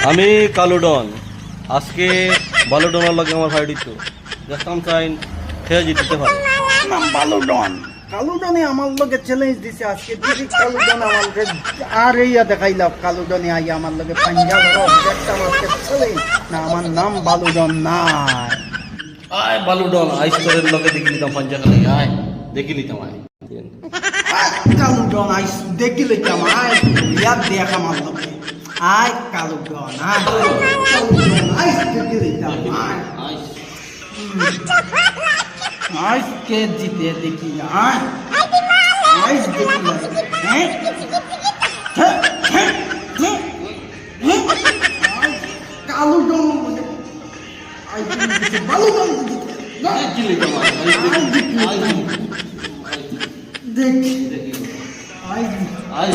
আমি কালুডন আজকে বালুডনের লগে আমার ফাইট হইতো দেখতাম চাই খেয়ে জিততে পারে নাম বালুডন কালুডনে আমার লগে চ্যালেঞ্জ দিছে আজকে দিদি কালুডন আমার লগে আর এইয়া দেখাইলাম কালুডনে আই আমার লগে পাঞ্জাব দেখতাম আজকে চ্যালেঞ্জ না আমার নাম বালুডন নাই আয় বালুডন আইস তোরের লগে দেখি নিতাম পাঞ্জা খেলে আয় দেখি নিতাম আয় কালুডন আইস দেখি লইতাম আয় ইয়াদ দেখ আমার লগে আয় কালুডন আয় কালুডন আইস দেখি লইতাম আয় আইস কে জিতে দেখি আয় আইস দেখি হ্যাঁ কালুডন আই বালুডন দেখি নিতাম দেখ আয়